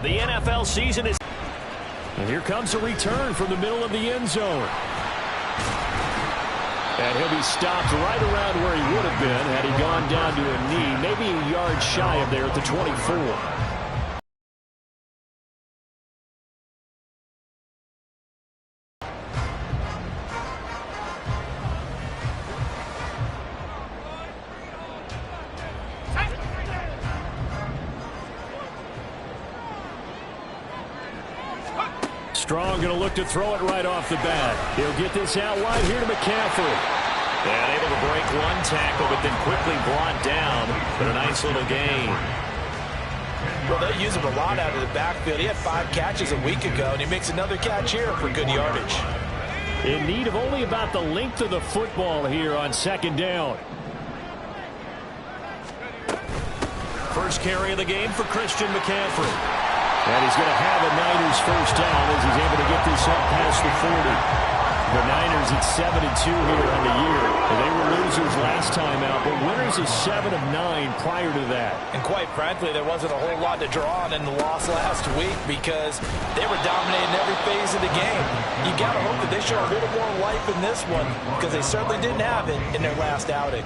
The NFL season is... And here comes a return from the middle of the end zone. And he'll be stopped right around where he would have been had he gone down to a knee, maybe a yard shy of there at the 24. Strong going to look to throw it right off the bat. He'll get this out wide here to McCaffrey. And able to break one tackle, but then quickly brought down. But a nice little gain. Well, they use him a lot out of the backfield. He had 5 catches a week ago, and he makes another catch here for good yardage. In need of only about the length of the football here on second down. First carry of the game for Christian McCaffrey. And he's going to have a Niners first down as he's able to get this up past the 40. The Niners at 7-2 here on the year. They were losers last time out, but winners of 7 of 9 prior to that. And quite frankly, there wasn't a whole lot to draw on in the loss last week because they were dominating every phase of the game. You got to hope that they show a little more life in this one because they certainly didn't have it in their last outing.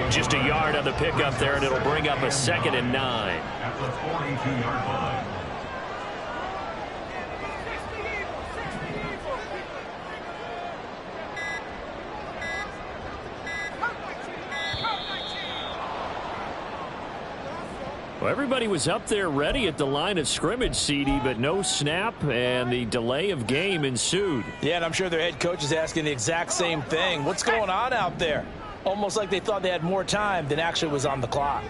Just a yard on the pickup there, and it'll bring up a 2nd and 9. At the 42-yard line. Well, everybody was up there ready at the line of scrimmage, CD, but no snap, and the delay of game ensued. Yeah, and I'm sure their head coach is asking the exact same thing. What's going on out there? Almost like they thought they had more time than actually was on the clock.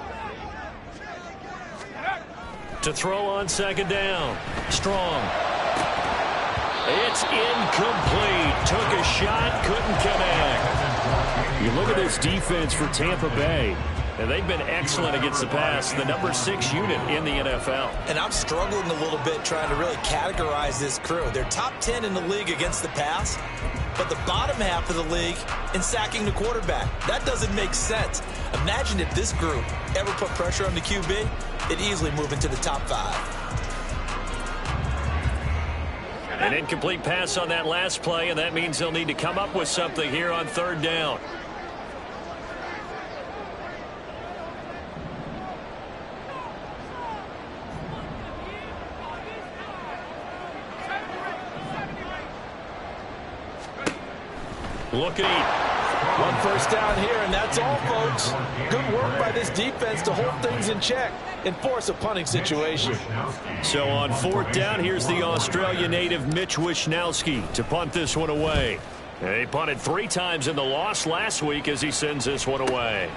To throw on second down. Strong. It's incomplete. Took a shot, couldn't connect. You look at this defense for Tampa Bay, and they've been excellent against the pass, the number 6 unit in the NFL. And I'm struggling a little bit trying to really categorize this crew. They're top 10 in the league against the pass, but the bottom half of the league in sacking the quarterback. That doesn't make sense. Imagine if this group ever put pressure on the QB, it'd easily move into the top 5. An incomplete pass on that last play, and that means they'll need to come up with something here on third down. Looking. One first down here, and that's all, folks. Good work by this defense to hold things in check and force a punting situation. So on fourth down, here's the Australia native Mitch Wishnowsky to punt this one away. He punted 3 times in the loss last week as he sends this one away.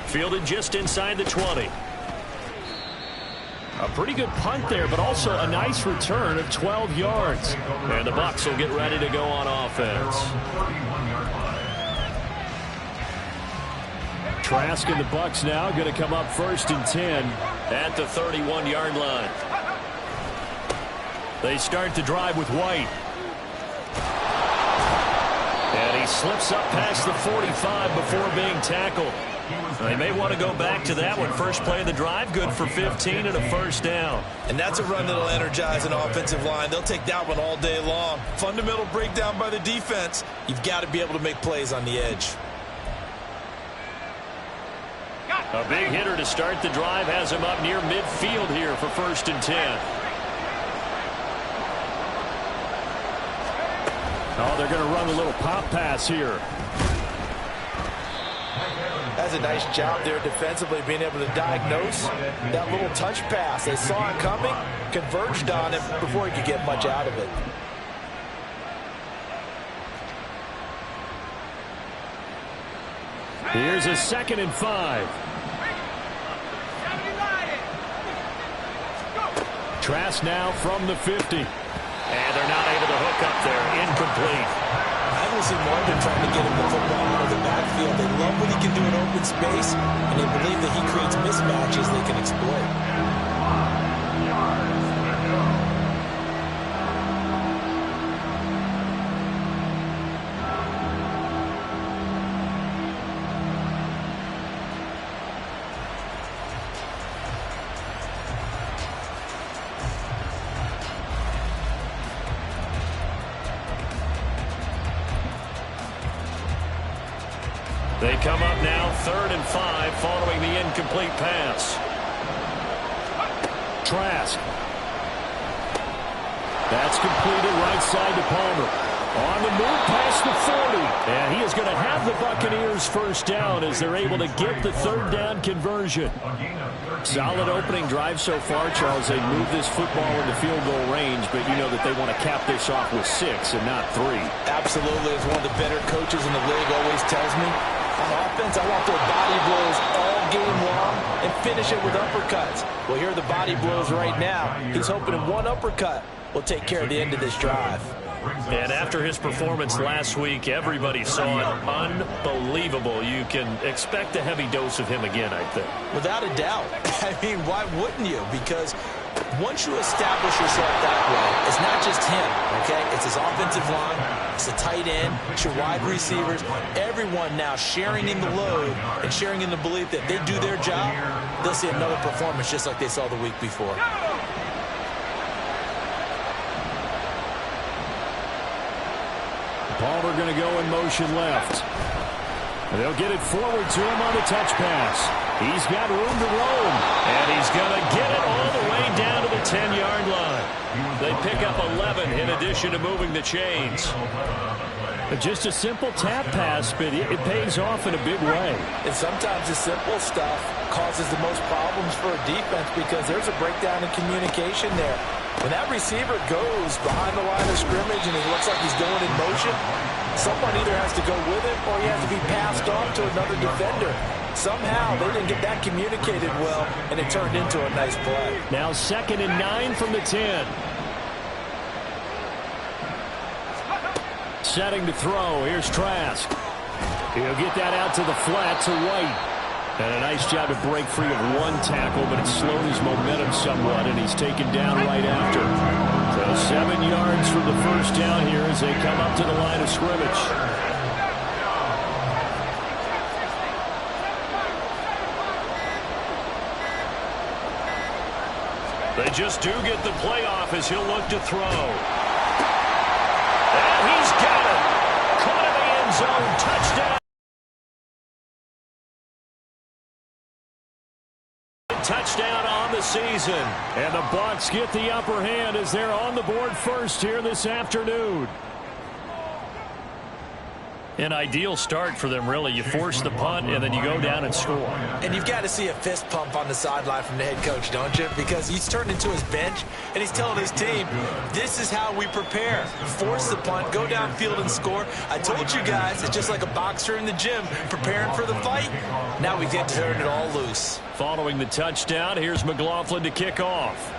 Fielded just inside the 20. A pretty good punt there, but also a nice return of 12 yards. And the Bucs will get ready to go on offense. Trask and the Bucs now going to come up 1st and 10 at the 31-yard line. They start the drive with White. And he slips up past the 45 before being tackled. They may want to go back to that one. First play of the drive, good for 15 and a first down. And that's a run that'll energize an offensive line. They'll take that one all day long. Fundamental breakdown by the defense. You've got to be able to make plays on the edge. A big hitter to start the drive has him up near midfield here for 1st and 10. Oh, they're going to run a little pop pass here. That's a nice job there defensively, being able to diagnose that little touch pass. They saw it coming, converged on it before he could get much out of it. Here's a 2nd and 5. Trask now from the 50. And they're not able to hook up there. Incomplete. I will see Morgan trying to get him the football out of the backfield. They love what he can do in open space, and they believe that he creates mismatches they can exploit. come up now 3rd and 5 following the incomplete pass. Trask. That's completed right side to Palmer. On the move past the 40. And he is going to have the Buccaneers first down as they're able to get the 3rd down conversion. Solid opening drive so far, Charles. They move this football into field goal range, but you know that they want to cap this off with 6 and not 3. Absolutely. As one of the better coaches in the league always tells me, on offense, I want their body blows all game long and finish it with uppercuts. Well, here are the body blows right now. He's hoping one uppercut will take care of the end of this drive. And after his performance last week, everybody saw it unbelievable. You can expect a heavy dose of him again, I think. Without a doubt. I mean, why wouldn't you? Because once you establish yourself that way, it's not just him, okay? It's his offensive line, it's the tight end, it's your wide receivers, everyone now sharing in the load and sharing in the belief that they do their job, they'll see another performance just like they saw the week before. Palmer going to go in motion left. They'll get it forward to him on the touch pass. He's got room to roam. And he's going to get it all the way down to the 10-yard line. They pick up 11 in addition to moving the chains. Just a simple tap pass, but it pays off in a big way. And sometimes the simple stuff causes the most problems for a defense because there's a breakdown in communication there. When that receiver goes behind the line of scrimmage and he looks like he's going in motion, someone either has to go with it or he has to be passed on to another defender. Somehow they didn't get that communicated well, and it turned into a nice play. Now 2nd and 9 from the 10. Setting to throw. Here's Trask. He'll get that out to the flat to White. And a nice job to break free of one tackle, but it slowed his momentum somewhat, and he's taken down right after. So 7 yards from the first down here as they come up to the line of scrimmage. They just do get the playoff as he'll look to throw. And he's got it. Caught in the end zone. Touchdown. Touchdown on the season. And the Bucs get the upper hand as they're on the board first here this afternoon. An ideal start for them, really. You force the punt, and then you go down and score. And you've got to see a fist pump on the sideline from the head coach, don't you? Because he's turned into his bench, and he's telling his team, this is how we prepare. Force the punt, go downfield and score. I told you guys, it's just like a boxer in the gym preparing for the fight. Now we get to turn it all loose. Following the touchdown, here's McLaughlin to kick off.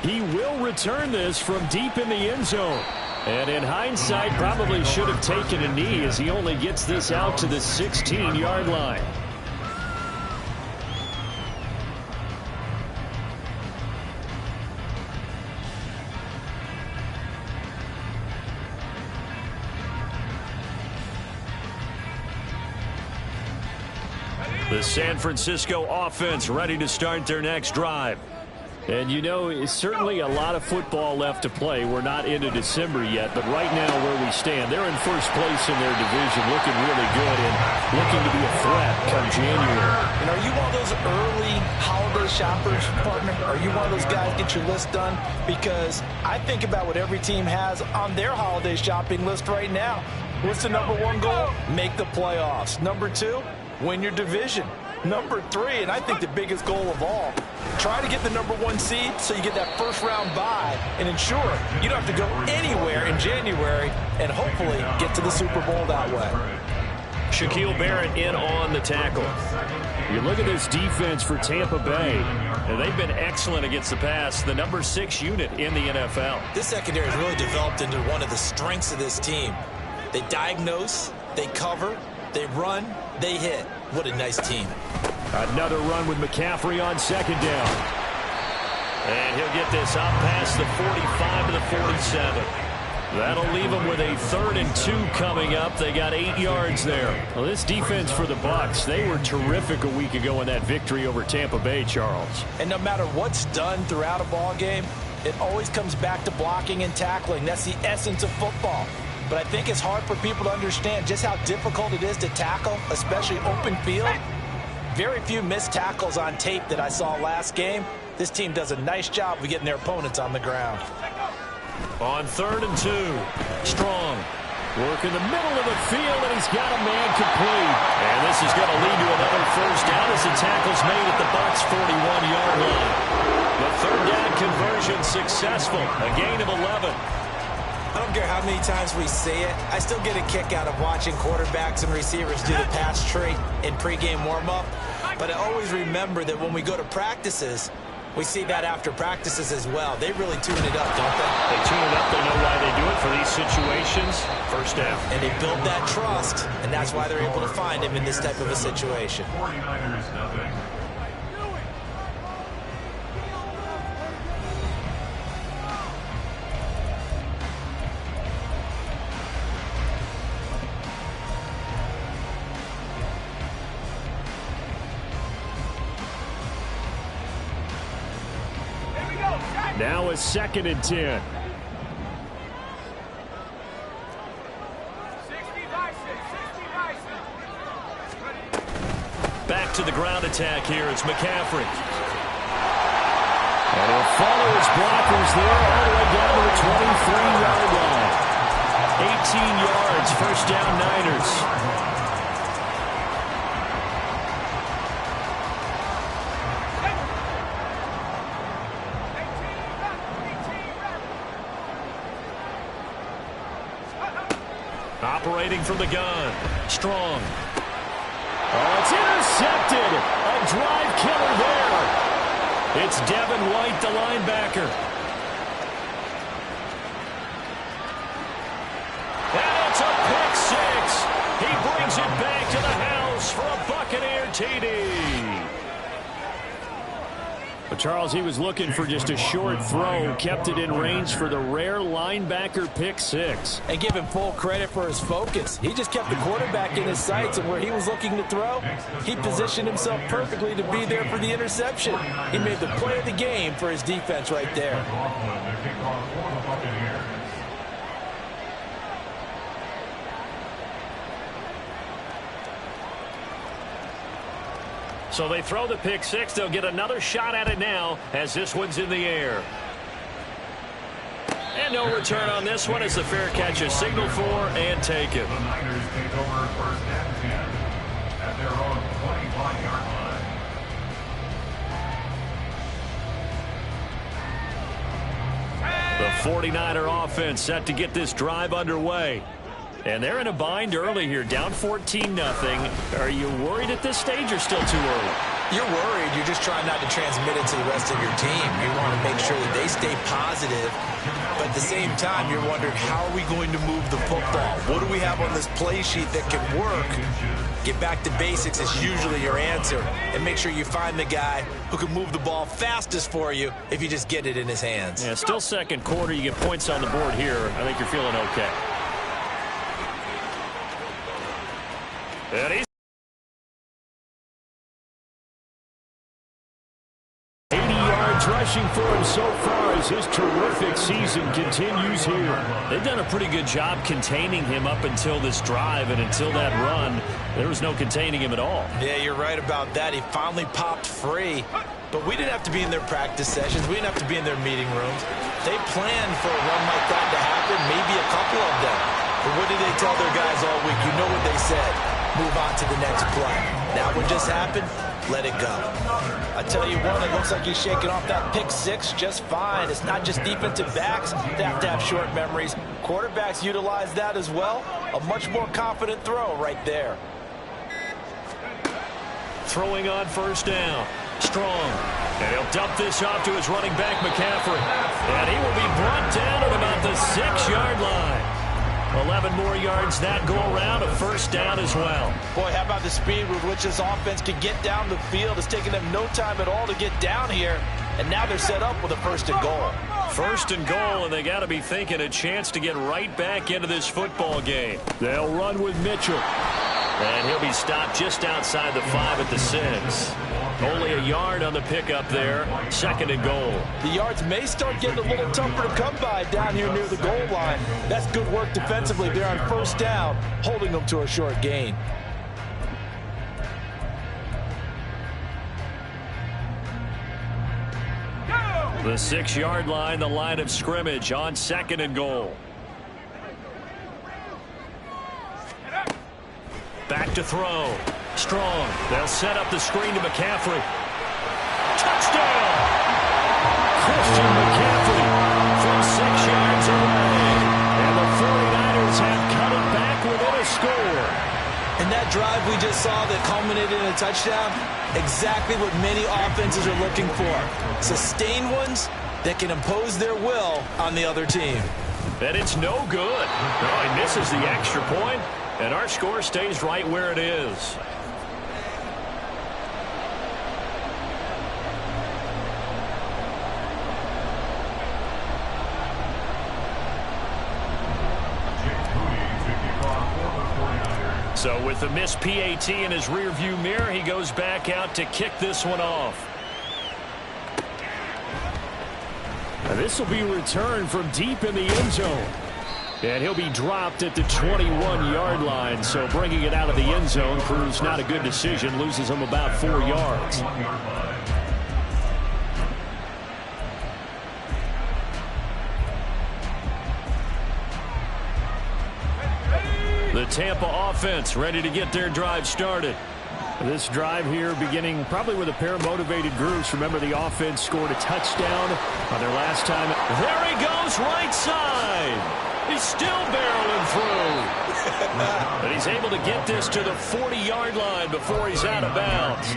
He will return this from deep in the end zone. And in hindsight, probably should have taken a knee as he only gets this out to the 16-yard line. The San Francisco offense ready to start their next drive. And, you know, it's certainly a lot of football left to play. We're not into December yet, but right now where we stand, they're in first place in their division, looking really good and looking to be a threat come January. And are you one of those early holiday shoppers, partner? Are you one of those guys get your list done? Because I think about what every team has on their holiday shopping list right now. What's the #1 goal? Make the playoffs. #2, win your division. #3, and I think the biggest goal of all, try to get the #1 seed so you get that first-round bye and ensure you don't have to go anywhere in January and hopefully get to the Super Bowl that way. Shaquille Barrett in on the tackle. You look at this defense for Tampa Bay, and they've been excellent against the pass, the #6 unit in the NFL. This secondary has really developed into one of the strengths of this team. They diagnose, they cover, they run, they hit. What a nice team. Another run with McCaffrey on 2nd down. And he'll get this up past the 45 to the 47. That'll leave them with a 3rd and 2 coming up. They got 8 yards there. Well, this defense for the Bucs, they were terrific a week ago in that victory over Tampa Bay, Charles. And no matter what's done throughout a ball game, it always comes back to blocking and tackling. That's the essence of football. but I think it's hard for people to understand just how difficult it is to tackle, especially open field. Very few missed tackles on tape that I saw last game. This team does a nice job of getting their opponents on the ground. On 3rd and 2, Strong. Work in the middle of the field, and he's got a man complete. And this is going to lead to another first down as the tackle's made at the Bucs' 41-yard line. The 3rd down conversion successful, a gain of 11. I don't care how many times we say it, I still get a kick out of watching quarterbacks and receivers do the pass tree in pregame warm-up. But I always remember that when we go to practices, we see that after practices as well. They really tune it up, don't they? They tune it up. They know why they do it for these situations. First down. And they build that trust, and that's why they're able to find him in this type of a situation. 49ers nothing. Now a 2nd and 10. Back to the ground attack here. It's McCaffrey. And he'll follow his blockers there all the way down to the 23-yard line. 18 yards, first down Niners. Operating from the gun. Strong. Oh, it's intercepted. A drive killer there. It's Devin White, the linebacker. And it's a pick six. He brings it back to the house for a Buccaneer TD. But Charles, he was looking for just a short throw, kept it in range for the rare linebacker pick six. And give him full credit for his focus. He just kept the quarterback in his sights, and where he was looking to throw, he positioned himself perfectly to be there for the interception. He made the play of the game for his defense right there. So they throw the pick six. They'll get another shot at it now as this one's in the air. And no return on this one as the fair catch is signaled for and taken. The Niners take over 1st and 10 at their own 25-yard line. The 49er offense set to get this drive underway. And they're in a bind early here, down 14-0. Are you worried at this stage or still too early? You're worried. You're just trying not to transmit it to the rest of your team. You want to make sure that they stay positive. But at the same time, you're wondering, how are we going to move the football? What do we have on this play sheet that can work? Get back to basics is usually your answer. And make sure you find the guy who can move the ball fastest for you if you just get it in his hands. Yeah, still second quarter. You get points on the board here. I think you're feeling okay. And he's 80 yards rushing for him so far as his terrific season continues here. They've done a pretty good job containing him up until this drive, and until that run, there was no containing him at all. Yeah, you're right about that. He finally popped free. But we didn't have to be in their practice sessions. We didn't have to be in their meeting rooms. They planned for a run like that to happen, maybe a couple of them. But what did they tell their guys all week? You know what they said. Move on to the next play. That one just happened. Let it go. I tell you what, it looks like he's shaking off that pick six just fine. It's not just defensive backs that have to have short memories. Quarterbacks utilize that as well. A much more confident throw right there. Throwing on first down. Strong. And he'll dump this off to his running back, McCaffrey. And he will be brought down at about the 6-yard line. 11 more yards that go around, a first down as well. Boy, how about the speed with which this offense can get down the field? It's taken them no time at all to get down here, and now they're set up with a 1st and goal. 1st and goal, and they got to be thinking a chance to get right back into this football game. They'll run with Mitchell. And he'll be stopped just outside the 5 at the 6. Only a yard on the pickup there. 2nd and goal. The yards may start getting a little tougher to come by down here near the goal line. That's good work defensively there on 1st down, holding them to a short gain. The 6-yard line, the line of scrimmage on 2nd and goal. Back to throw. Strong. They'll set up the screen to McCaffrey. Touchdown! Christian McCaffrey from 6 yards away. And the 49ers have cut it back within a score. And that drive we just saw that culminated in a touchdown, exactly what many offenses are looking for. Sustained ones that can impose their will on the other team. And it's no good. No, he misses the extra point, and our score stays right where it is. So with the missed PAT in his rearview mirror, he goes back out to kick this one off. And this will be returned from deep in the end zone. And he'll be dropped at the 21-yard line. So bringing it out of the end zone proves not a good decision. Loses him about 4 yards. The Tampa offense ready to get their drive started. This drive here beginning probably with a pair of motivated groups. Remember, the offense scored a touchdown on their last time. There he goes, right side. He's still barreling through. But he's able to get this to the 40-yard line before he's out of bounds.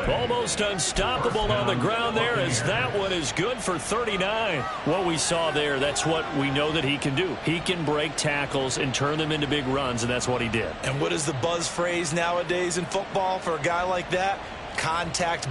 Almost unstoppable on the ground there, as that one is good for 39. What we saw there, that's what we know that he can do. He can break tackles and turn them into big runs, and that's what he did. And what is the buzz phrase nowadays in football for a guy like that? Contact.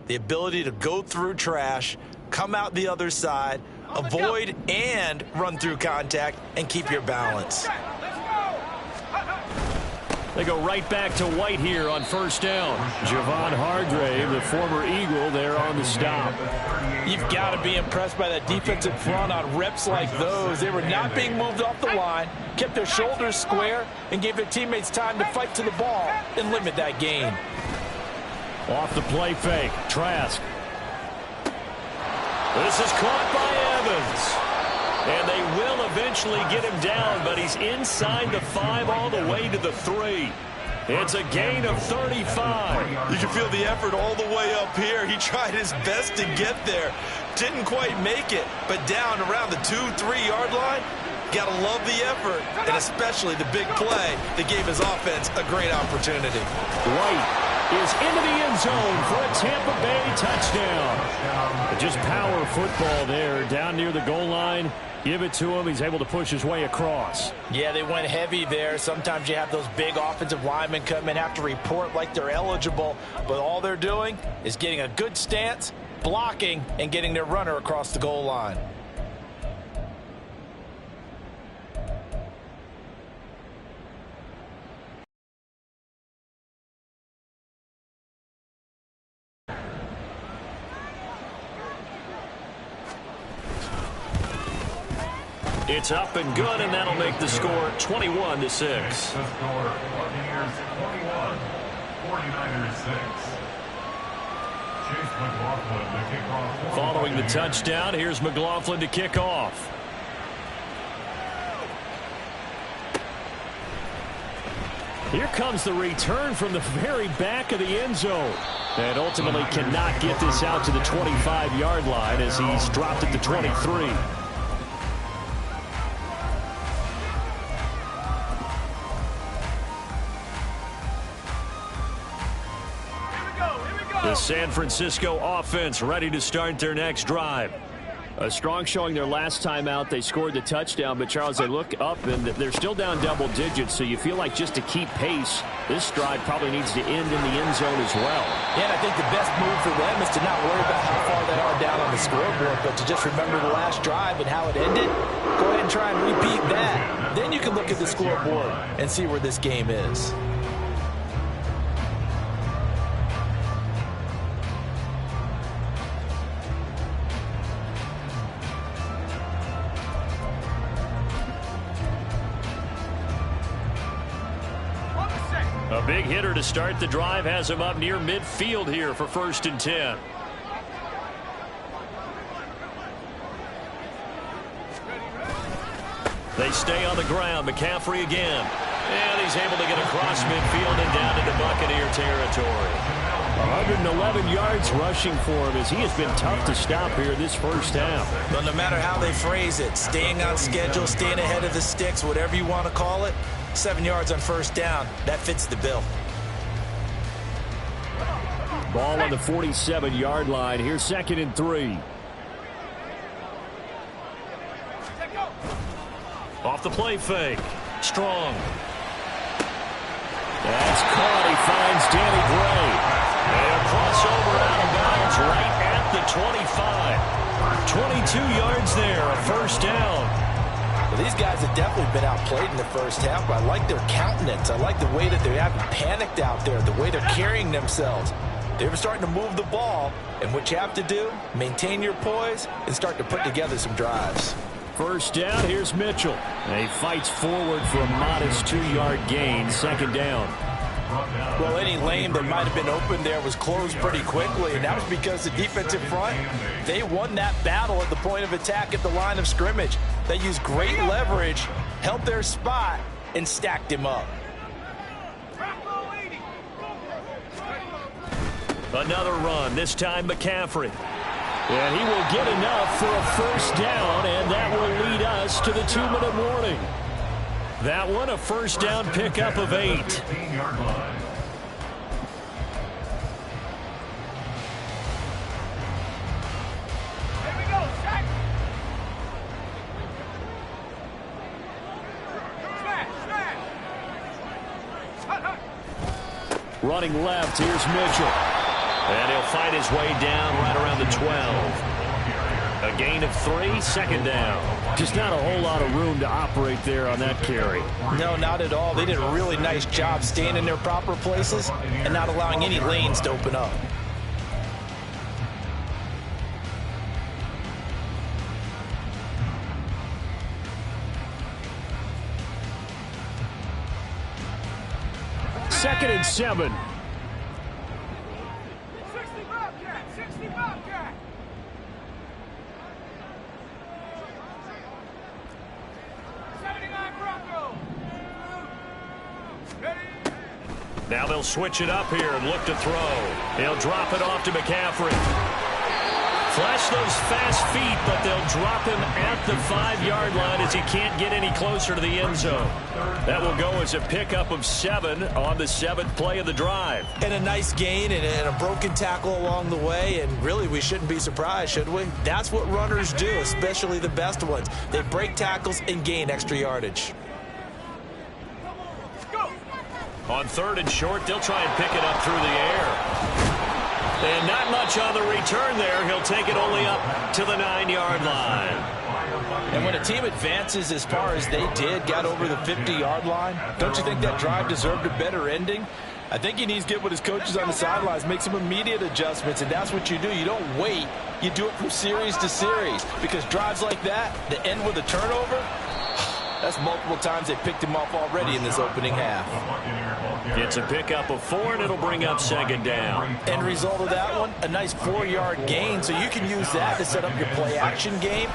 The ability to go through trash, come out the other side, avoid and run through contact, and keep your balance. They go right back to White here on first down. Javon Hargrave, the former Eagle, there on the stop. You've got to be impressed by that defensive front on reps like those. They were not being moved off the line, kept their shoulders square, and gave their teammates time to fight to the ball and limit that gain. Off the play fake, Trask. This is caught by Evans. And they will eventually get him down, but he's inside the 5 all the way to the 3. It's a gain of 35. You can feel the effort all the way up here. He tried his best to get there. Didn't quite make it, but down around the 2-3 yard line. Got to love the effort, and especially the big play that gave his offense a great opportunity. White is into the end zone for a Tampa Bay touchdown. Just power football there down near the goal line. Give it to him. He's able to push his way across. Yeah, they went heavy there. Sometimes you have those big offensive linemen come in, have to report like they're eligible, but all they're doing is getting a good stance, blocking, and getting their runner across the goal line. It's up and good, and that'll make the score 21-6. The score, Buccaneers 21, 49ers 6. Chase McLaughlin to kick off. Following the touchdown, here's McLaughlin to kick off. Here comes the return from the very back of the end zone. And ultimately cannot get this out to the 25-yard line as he's dropped at the 23. The San Francisco offense ready to start their next drive. A strong showing their last time out. They scored the touchdown, but Charles, they look up and they're still down double digits, so you feel like just to keep pace, this drive probably needs to end in the end zone as well. Yeah, and I think the best move for them is to not worry about how far they are down on the scoreboard, but to just remember the last drive and how it ended. Go ahead and try and repeat that. Then you can look at the scoreboard and see where this game is. A big hitter to start the drive has him up near midfield here for 1st and 10. They stay on the ground. McCaffrey again. And he's able to get across midfield and down into Buccaneer territory. 111 yards rushing for him as he has been tough to stop here this first half. But no matter how they phrase it, staying on schedule, staying ahead of the sticks, whatever you want to call it, 7 yards on first down, that fits the bill. Ball on the 47-yard line. Here's 2nd and 3. Off the play fake. Strong. That's caught. He finds Danny Gray. And a crossover out of bounds right at the 25. 22 yards there, a first down. Well, these guys have definitely been outplayed in the first half, but I like their countenance. I like the way that they haven't panicked out there, the way they're carrying themselves. They're starting to move the ball, and what you have to do, maintain your poise and start to put together some drives. First down, here's Mitchell. And he fights forward for a modest 2-yard gain, 2nd down. Well, any lane that might have been open there was closed pretty quickly, and that was because the defensive front, they won that battle at the point of attack at the line of scrimmage. They used great leverage, held their spot, and stacked him up. Another run, this time McCaffrey. And he will get enough for a first down, and that will lead us to the 2-minute warning. That one, a first down pickup of 8. 15-yard line. Running left, here's Mitchell. And he'll fight his way down right around the 12. A gain of 3, second down. Just not a whole lot of room to operate there on that carry. No, not at all. They did a really nice job staying in their proper places and not allowing any lanes to open up. Second and 7. 60 Bobcat, 60 Bobcat. Now they'll switch it up here and look to throw. He'll drop it off to McCaffrey. Flash those fast feet, but they'll drop him at the 5-yard line as he can't get any closer to the end zone. That will go as a pickup of 7 on the 7th play of the drive. And a nice gain and a broken tackle along the way, and really we shouldn't be surprised, should we? That's what runners do, especially the best ones. They break tackles and gain extra yardage. On 3rd and short, they'll try and pick it up through the air. And not much on the return there. He'll take it only up to the 9-yard line. And when a team advances as far as they did, got over the 50-yard line, don't you think that drive deserved a better ending? I think he needs to get with his coaches on the sidelines, make some immediate adjustments, and that's what you do. You don't wait. You do it from series to series, because drives like that end with a turnover, that's multiple times they picked him off already in this opening half. It's a pickup of 4, and it'll bring up 2nd down. End result of that one, a nice 4-yard gain, so you can use that to set up your play-action game,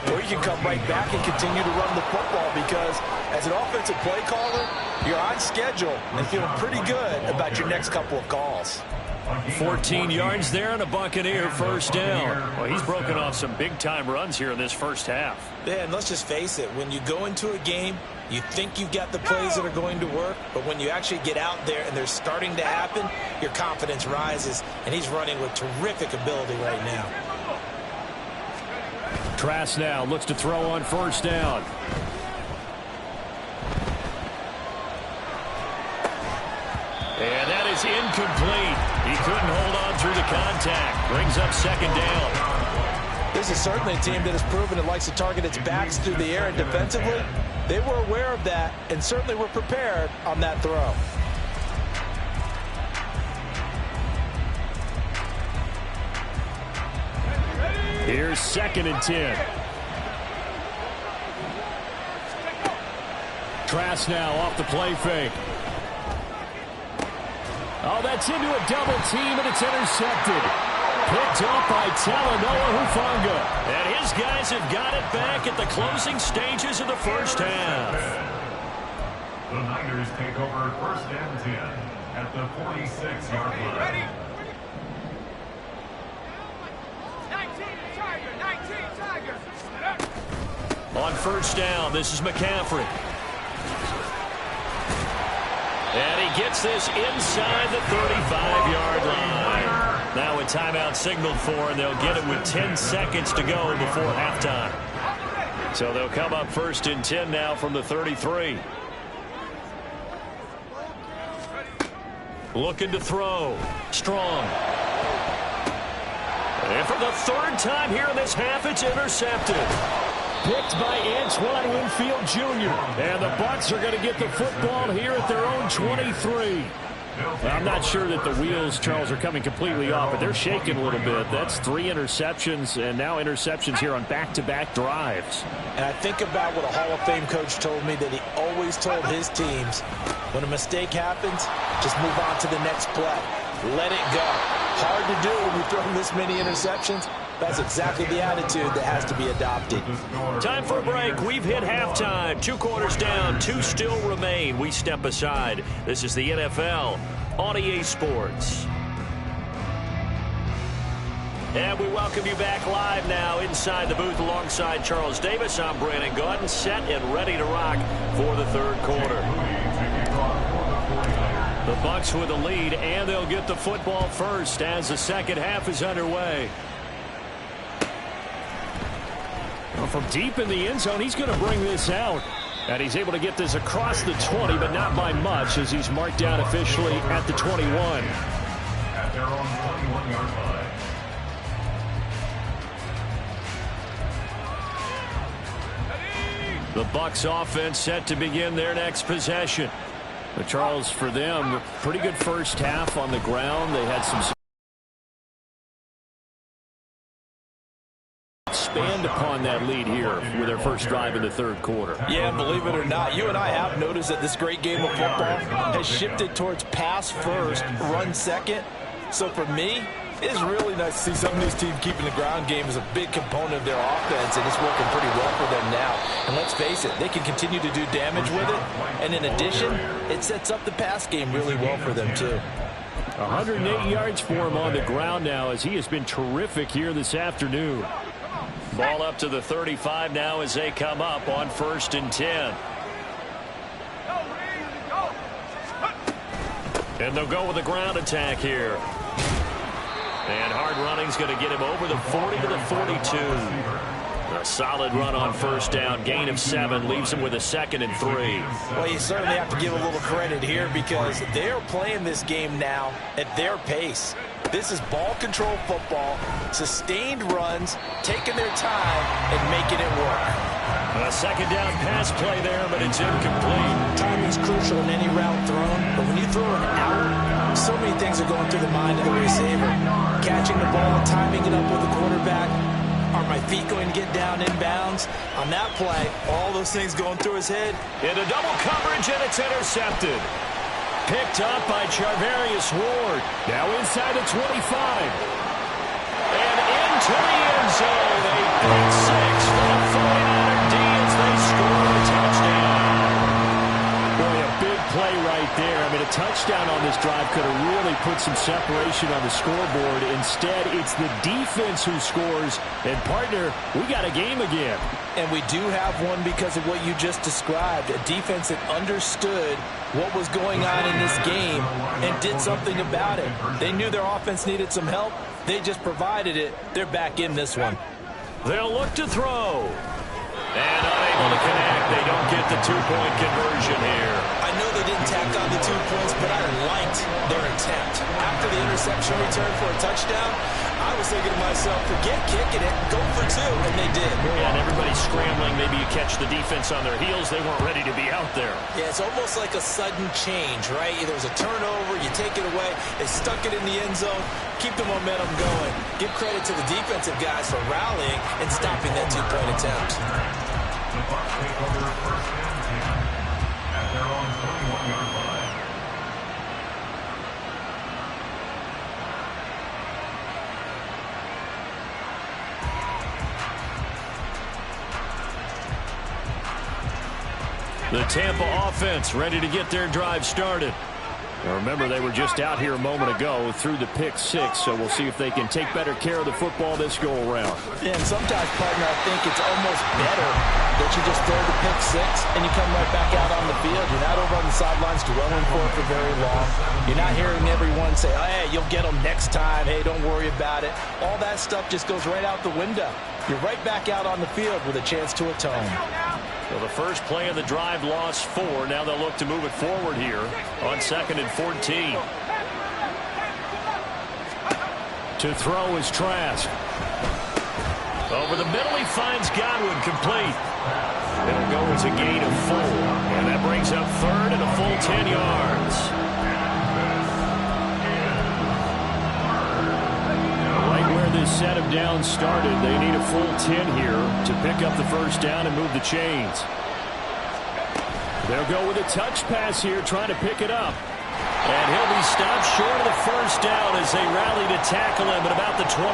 or you can come right back and continue to run the football, because as an offensive play caller, you're on schedule and feeling pretty good about your next couple of calls. 14 yards there and a Buccaneer first down. Well, he's broken off some big-time runs here in this first half. Yeah, and let's just face it, when you go into a game, you think you've got the plays that are going to work, but when you actually get out there and they're starting to happen, your confidence rises, and he's running with terrific ability right now. Trask now looks to throw on first down. And that is incomplete. He couldn't hold on through the contact. Brings up 2nd down. This is certainly a team that has proven it likes to target its backs through the air and defensively. They were aware of that and certainly were prepared on that throw. Here's 2nd and 10. Trask now off the play fake. Oh, that's into a double team, and it's intercepted. Picked up by Talanoa Hufanga. And his guys have got it back at the closing stages of the first half. The Niners take over 1st and 10 at the 46-yard line. Ready? 19 Tiger. On first down, this is McCaffrey. And he gets this inside the 35-yard line. Now a timeout signaled for, and they'll get it with 10 seconds to go before halftime. So they'll come up 1st and 10 now from the 33. Looking to throw. Strong. And for the 3rd time here in this half, it's intercepted. Picked by Antoine Winfield Jr. And the Bucs are going to get the football here at their own 23. Well, I'm not sure that the wheels, Charles, are coming completely off, but they're shaking a little bit. That's 3 interceptions, and now interceptions here on back-to-back drives. And I think about what a Hall of Fame coach told me, that he always told his teams, when a mistake happens, just move on to the next play. Let it go. Hard to do when you throw this many interceptions. That's exactly the attitude that has to be adopted. Time for a break. We've hit halftime. 2 quarters down. 2 still remain. We step aside. This is the NFL on EA Sports. And we welcome you back live now inside the booth alongside Charles Davis. I'm Brandon Gaudin, set and ready to rock for the 3rd quarter. The Bucs with a lead, and they'll get the football first as the second half is underway. Well, from deep in the end zone, he's going to bring this out. And he's able to get this across the 20, but not by much, as he's marked down officially at the 21. At their own 21-yard line. The Bucs offense set to begin their next possession. But Charles, for them, pretty good first half on the ground. They had some expand upon that lead here with their first drive in the third quarter. Yeah, believe it or not, you and I have noticed that this great game of football has shifted towards pass first, run second. So for me, it's really nice to see some of these teams keeping the ground game as a big component of their offense, and it's working pretty well for them now. And let's face it, they can continue to do damage with it. And in addition, it sets up the pass game really well for them too. 108 yards for him on the ground now, as he has been terrific here this afternoon. Ball up to the 35 now as they come up on 1st and 10. And they'll go with a ground attack here. And hard running's going to get him over the 40 to the 42. A solid run on first down. Gain of 7 leaves him with a 2nd and 3. Well, you certainly have to give a little credit here because they're playing this game now at their pace. This is ball control football, sustained runs, taking their time, and making it work. A second down pass play there, but it's incomplete. Timing's crucial in any route thrown, but when you throw an out, so many things are going through the mind of the receiver. Catching the ball and timing it up with the quarterback. Are my feet going to get down inbounds? On that play, all those things going through his head. Into double coverage, and it's intercepted. Picked up by Charvarius Ward. Now inside the 25. And into the end zone. A pick 6 for the 49er D as they score a touchdown. Boy, a big play right there. I mean, a touchdown on this drive could have really put some separation on the scoreboard. Instead, it's the defense who scores. And, partner, we got a game again. And we do have one because of what you just described. A defense that understood what was going on in this game and did something about it. They knew their offense needed some help. They just provided it. They're back in this one. They'll look to throw. And unable to connect. They don't get the 2-point conversion here. I know they didn't tack on the 2 points, but I liked their attempt. After the interception return for a touchdown, I was thinking to myself, forget kicking it, go for 2, and they did. Yeah, and everybody's scrambling. Maybe you catch the defense on their heels. They weren't ready to be out there. Yeah, it's almost like a sudden change, right? There was a turnover, you take it away, they stuck it in the end zone, keep the momentum going. Give credit to the defensive guys for rallying and stopping that 2-point attempt. The Bucs take over 1st and 10 at their own 21-yard line. The Tampa offense ready to get their drive started. Now remember, they were just out here a moment ago through the pick 6, so we'll see if they can take better care of the football this go-around. Yeah, and sometimes, partner, I think it's almost better that you just throw the pick 6 and you come right back out on the field. You're not over on the sidelines dwelling for very long. You're not hearing everyone say, oh, hey, you'll get them next time. Hey, don't worry about it. All that stuff just goes right out the window. You're right back out on the field with a chance to atone. Well, the first play of the drive lost 4. Now they'll look to move it forward here on 2nd and 14. To throw is Trask. Over the middle, he finds Godwin, complete. It'll go as a gain of 4. And that brings up 3rd and a full 10 yards. Right where this set of downs started, they need a full 10 here to pick up the first down and move the chains. They'll go with a touch pass here, trying to pick it up. And he'll be stopped short of the first down as they rally to tackle him at about the 28.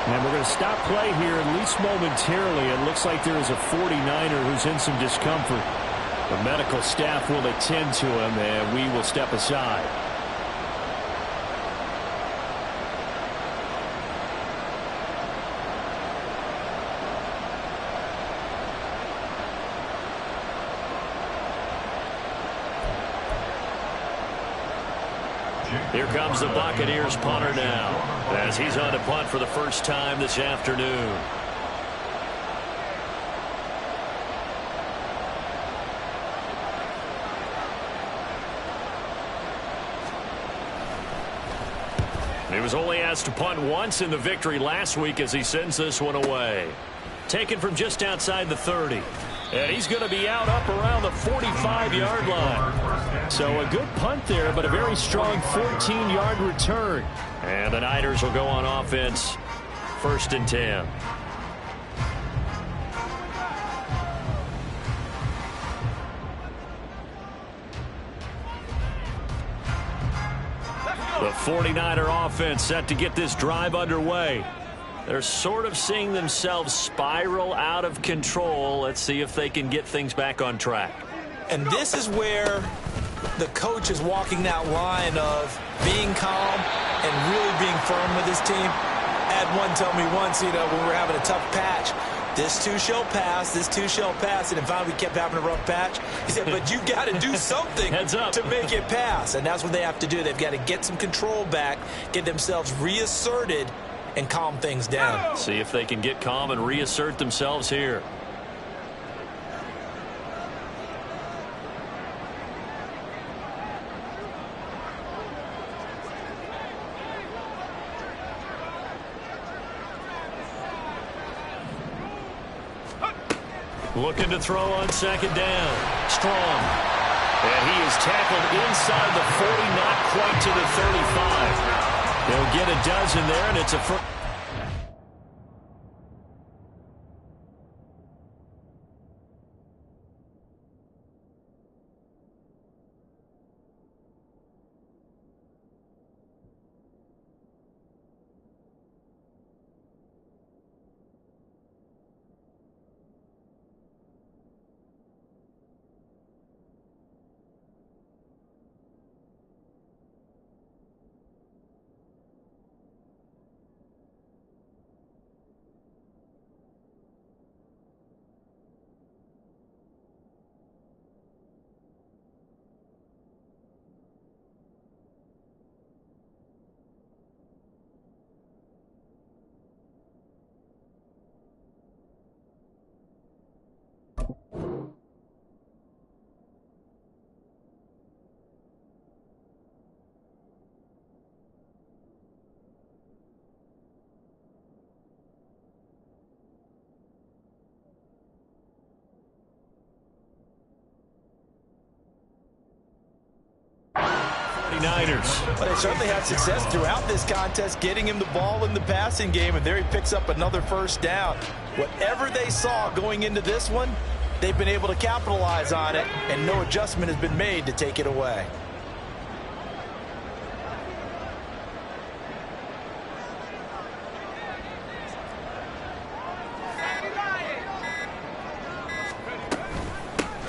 And we're going to stop play here, at least momentarily. It looks like there is a 49er who's in some discomfort. The medical staff will attend to him, and we will step aside. Here comes the Buccaneers punter now, as he's on to punt for the first time this afternoon. He was only asked to punt once in the victory last week as he sends this one away. Taken from just outside the 30. And he's going to be out up around the 45-yard line. So a good punt there, but a very strong 14-yard return. And the Niners will go on offense, 1st and 10. The 49er offense set to get this drive underway. They're sort of seeing themselves spiral out of control. Let's see if they can get things back on track. And this is where the coach is walking that line of being calm and really being firm with his team. I had one tell me once, when we were having a tough patch, this too shall pass, this too shall pass, and then finally we kept having a rough patch. He said, but you got to do something to make it pass, and that's what they have to do. They've got to get some control back, get themselves reasserted, and calm things down. See if they can get calm and reassert themselves here. Looking to throw on 2nd down. Strong. And he is tackled inside the 40, not quite to the 35. They'll get a dozen there, and it's a first. Niners. But they certainly had success throughout this contest, getting him the ball in the passing game, and there he picks up another 1st down. Whatever they saw going into this one, they've been able to capitalize on it, and no adjustment has been made to take it away.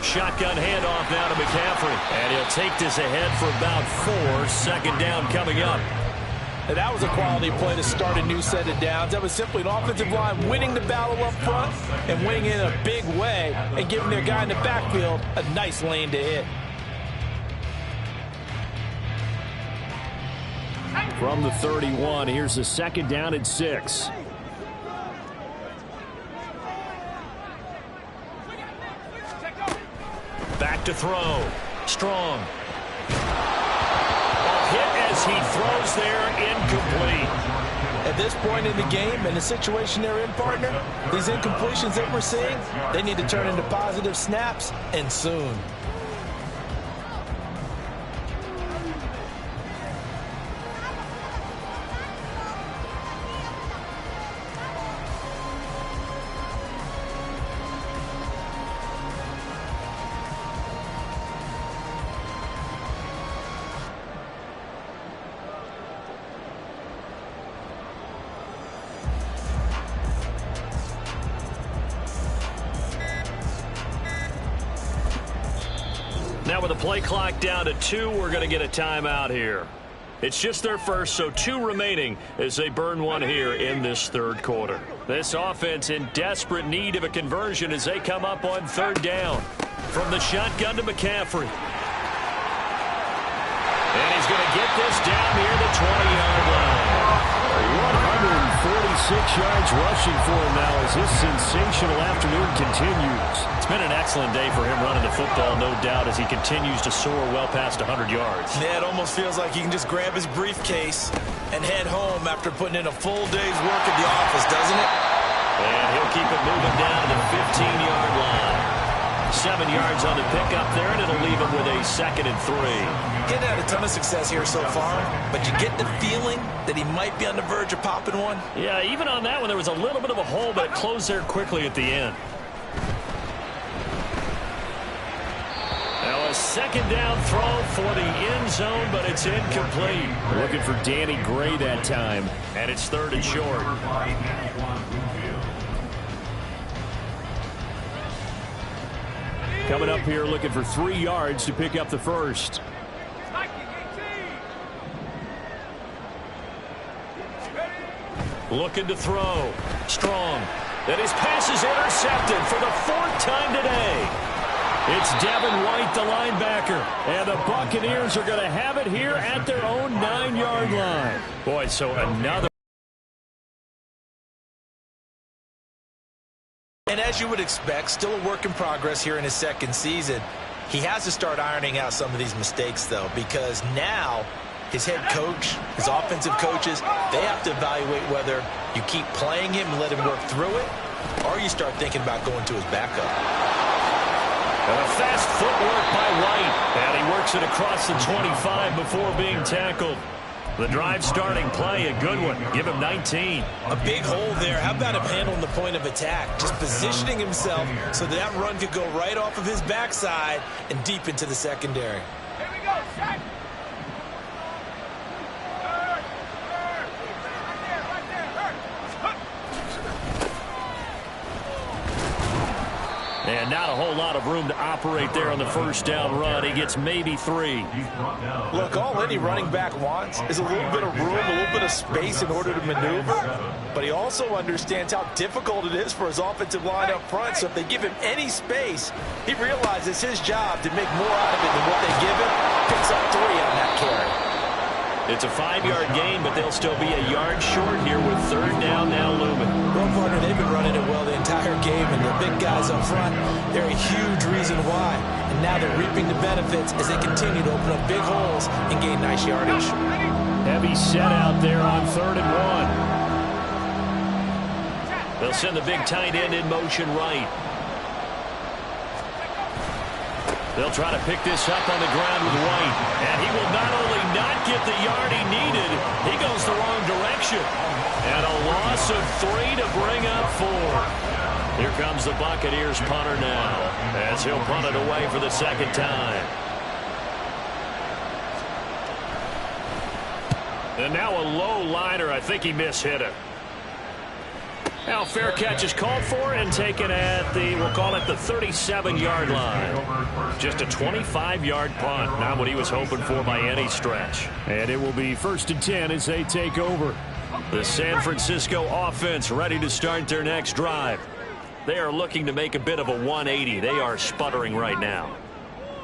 Shotgun handoff now to McCaffrey. And he'll take this ahead for about 4. 2nd down coming up. And that was a quality play to start a new set of downs. That was simply an offensive line winning the battle up front and winning in a big way and giving their guy in the backfield a nice lane to hit. From the 31, here's the 2nd down and 6. Back to throw. Strong. A hit as he throws there, incomplete. At this point in the game and the situation they're in, partner, these incompletions that we're seeing, they need to turn into positive snaps, and soon. Now with the play clock down to 2, we're going to get a timeout here. It's just their first, so 2 remaining as they burn one here in this 3rd quarter. This offense in desperate need of a conversion as they come up on 3rd down. From the shotgun to McCaffrey. And he's going to get this down near the 20-yard line. 146 yards rushing for him now as this sensational afternoon continues. It's been an excellent day for him running the football, no doubt, as he continues to soar well past 100 yards. Yeah, it almost feels like he can just grab his briefcase and head home after putting in a full day's work at the office, doesn't it? And he'll keep it moving down to the 15-yard line. 7 yards on the pickup there, and it'll leave him with a 2nd and 3. Getting had a ton of success here so far, but you get the feeling that he might be on the verge of popping one. Yeah, even on that one, there was a little bit of a hole, but it closed there quickly at the end. Now a 2nd down throw for the end zone, but it's incomplete. Looking for Danny Gray that time, and it's 3rd and short. Coming up here looking for 3 yards to pick up the first. Looking to throw. Strong. And his pass is intercepted for the 4th time today. It's Devin White, the linebacker. And the Buccaneers are going to have it here at their own 9-yard line. Boy, so another. And as you would expect, still a work in progress here in his 2nd season. He has to start ironing out some of these mistakes, though, because now his head coach, his offensive coaches, they have to evaluate whether you keep playing him and let him work through it, or you start thinking about going to his backup. And a fast footwork by White. And he works it across the 25 before being tackled. The drive starting play, a good one. Give him 19. A big hole there. How about him handling the point of attack? Just positioning himself so that run could go right off of his backside and deep into the secondary. Here we go, set. And not a whole lot of room to operate there on the 1st down run. He gets maybe 3. Look, all any running back wants is a little bit of room, a little bit of space in order to maneuver. But he also understands how difficult it is for his offensive line up front. So if they give him any space, he realizes his job to make more out of it than what they give him. Picks up 3 on that carry. It's a 5-yard gain, but they'll still be a yard short here with 3rd down now looming. Well, partner, they've been running it well the entire game, and the big guys up front, they're a huge reason why. And now they're reaping the benefits as they continue to open up big holes and gain nice yardage. Heavy set out there on 3rd and 1. They'll send the big tight end in motion right. They'll try to pick this up on the ground with White. And he will not only not get the yard he needed, he goes the wrong direction. And a loss of 3 to bring up 4. Here comes the Buccaneers punter now, as he'll punt it away for the 2nd time. And now a low liner. I think he mishit it. Now fair catch is called for and taken at the, we'll call it the 37-yard line. Just a 25-yard punt. Not what he was hoping for by any stretch. And it will be 1st and 10 as they take over. The San Francisco offense ready to start their next drive. They are looking to make a bit of a 180. They are sputtering right now.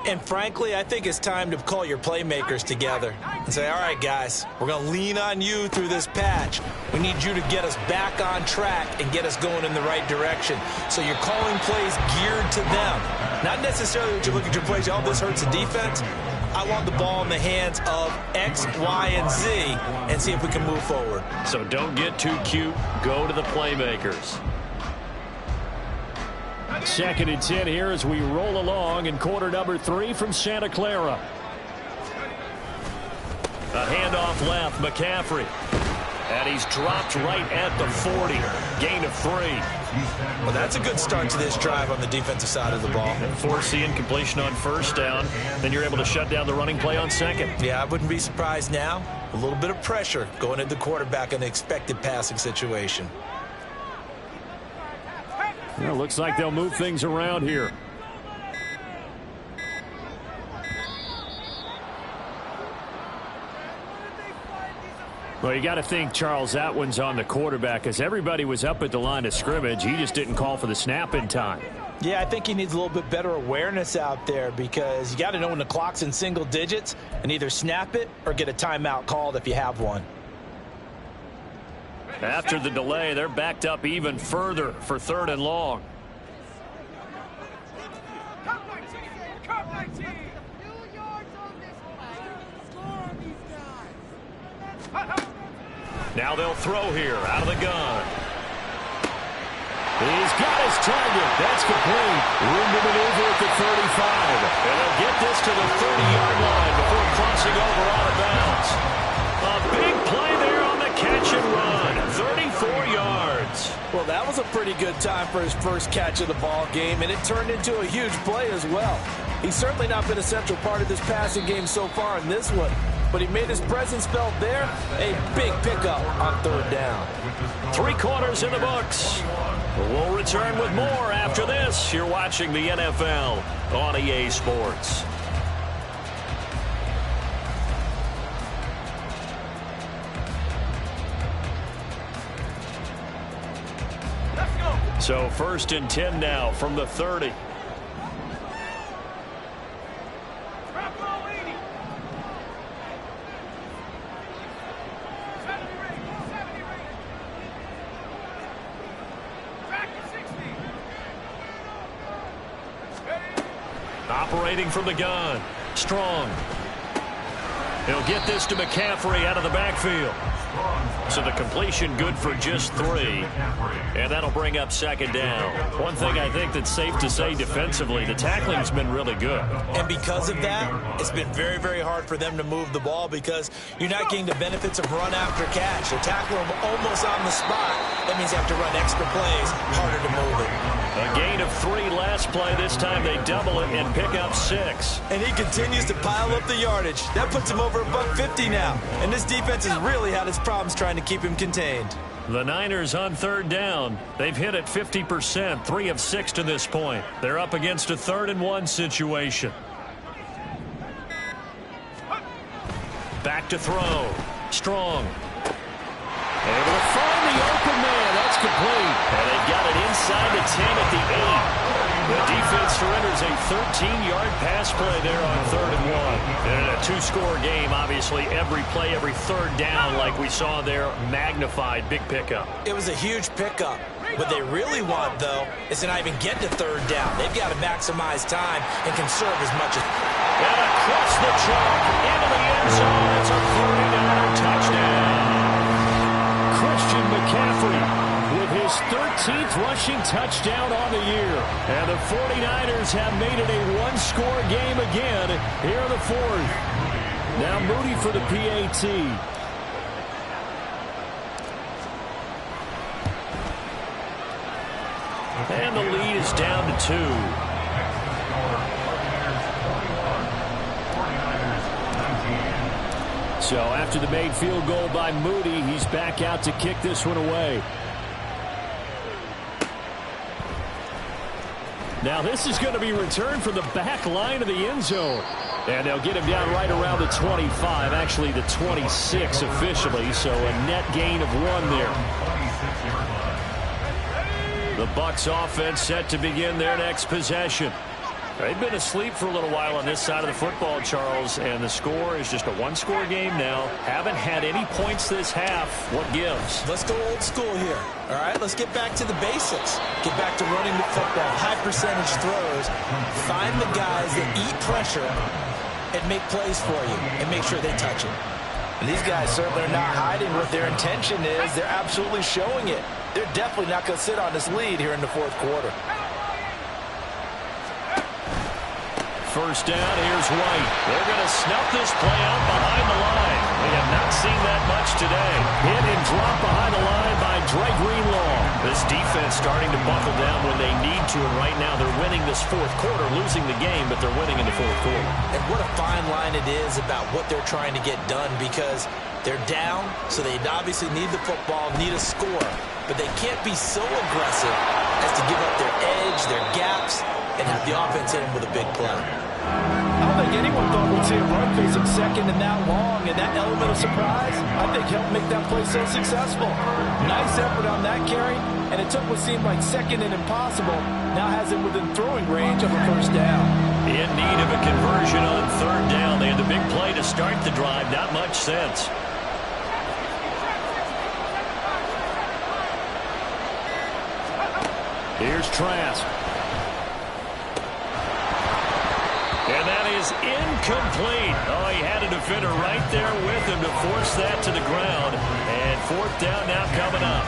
And frankly, I think it's time to call your playmakers together and say, all right, guys, we're going to lean on you through this patch. We need you to get us back on track and get us going in the right direction. So you're calling plays geared to them. Not necessarily that you look at your plays, oh, this hurts the defense. I want the ball in the hands of X, Y, and Z and see if we can move forward. So don't get too cute. Go to the playmakers. 2nd and 10 here as we roll along in quarter number 3 from Santa Clara. A handoff left, McCaffrey. And he's dropped right at the 40. Gain of 3. Well, that's a good start to this drive on the defensive side of the ball. And force the incompletion on 1st down. Then you're able to shut down the running play on 2nd. Yeah, I wouldn't be surprised now. A little bit of pressure going at the quarterback in the expected passing situation. Well, looks like they'll move things around here. Well, you got to think, Charles, that one's on the quarterback because everybody was up at the line of scrimmage. He just didn't call for the snap in time. Yeah, I think he needs a little bit better awareness out there because you got to know when the clock's in single digits and either snap it or get a timeout called if you have one. After the delay, they're backed up even further for 3rd and long. Now they'll throw here out of the gun. target. That's complete. Room to maneuver at the 35. And they'll get this to the 30-yard line before crossing over out of bounds. A big play there on the catch and run. 34 yards. Well, that was a pretty good time for his first catch of the ball game, and it turned into a huge play as well. He's certainly not been a central part of this passing game so far in this one, but he made his presence felt there. A big pickup on third down. 3 quarters in the books. We'll return with more after this. You're watching the NFL on EA Sports. So 1st and 10 now from the 30. Operating from the gun. Strong. He'll get this to McCaffrey out of the backfield. So the completion good for just 3. And that'll bring up 2nd down. One thing I think that's safe to say defensively, the tackling's been really good. And because of that, it's been very, very hard for them to move the ball because you're not getting the benefits of run after catch. They're tackling them almost on the spot. That means you have to run extra plays, harder to move it. A gain of 3 last play. This time they double it and pick up 6. And he continues to pile up the yardage. That puts him over $150 now. And this defense has really had its problems trying to keep him contained. The Niners on 3rd down. They've hit it 50%, 3 of 6 to this point. They're up against a 3rd and 1 situation. Back to throw. Strong. Able to find the open man. That's complete. And they've got it inside the 10 at the 8. The defense surrenders a 13-yard pass play there on 3rd and 1. And in a 2-score game, obviously, every play, every 3rd down, like we saw there, magnified. Big pickup. It was a huge pickup. What they really want, though, is to not even get to 3rd down. They've got to maximize time and conserve as much as... And across the track, into the end zone. It's a 49er touchdown. Christian McCaffrey with his 13th rushing touchdown on the year. And the 49ers have made it a 1-score game again here in the 4th. Now Moody for the PAT. And the lead is down to 2. So after the made field goal by Moody, he's back out to kick this one away. Now this is going to be returned from the back line of the end zone. And they'll get him down right around the 25, actually the 26 officially, so a net gain of 1 there. The Bucs offense set to begin their next possession. They've been asleep for a little while on this side of the football, Charles, and the score is just a 1-score game now. Haven't had any points this half. What gives? Let's go old school here. All right, let's get back to the basics. Get back to running the football, high percentage throws. Find the guys that eat pressure and make plays for you and make sure they touch it. And these guys certainly are not hiding what their intention is. They're absolutely showing it. They're definitely not going to sit on this lead here in the 4th quarter. First down, here's White. They're going to snuff this play out behind the line. We have not seen that much today. Hit and drop behind the line by Dre Greenlaw. This defense starting to buckle down when they need to, and right now they're winning this 4th quarter, losing the game, but they're winning in the 4th quarter. And what a fine line it is about what they're trying to get done, because they're down, so they obviously need the football, need a score, but they can't be so aggressive as to give up their edge, their gaps, and have the offense hit them with a big play. I don't think anyone thought we'd see a run facing second and that long, and that element of surprise, I think, helped make that play so successful. Nice effort on that carry, and it took what seemed like second and impossible, now has it within throwing range of a first down. In need of a conversion on 3rd down. They had the big play to start the drive, not much sense. Here's Trask. And that is incomplete. Oh, he had a defender right there with him to force that to the ground. And 4th down now coming up.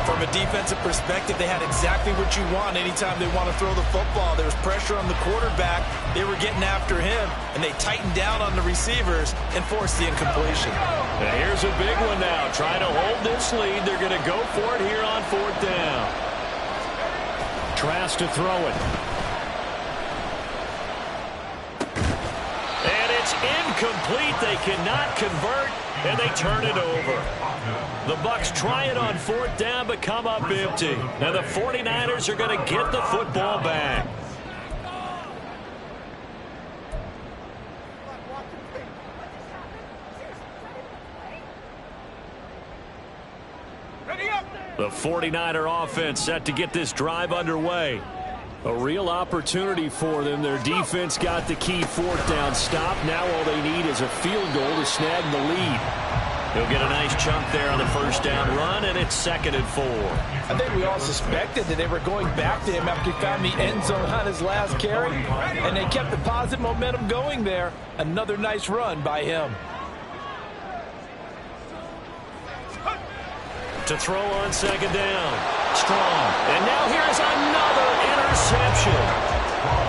From From a defensive perspective, they had exactly what you want anytime they want to throw the football. There was pressure on the quarterback. They were getting after him, and they tightened down on the receivers and forced the incompletion. And here's a big one now. Trying to hold this lead. They're going to go for it here on 4th down. Trask to throw it. And it's incomplete. They cannot convert, and they turn it over. The Bucs try it on 4th down, but come up empty. And the 49ers are going to get the football back. The 49er offense set to get this drive underway. A real opportunity for them. Their defense got the key 4th down stop. Now all they need is a field goal to snag the lead. He'll get a nice chunk there on the 1st down run, and it's 2nd and 4. I think we all suspected that they were going back to him after he found the end zone on his last carry, and they kept the positive momentum going there. Another nice run by him. To throw on 2nd down. Strong. And now here's another interception.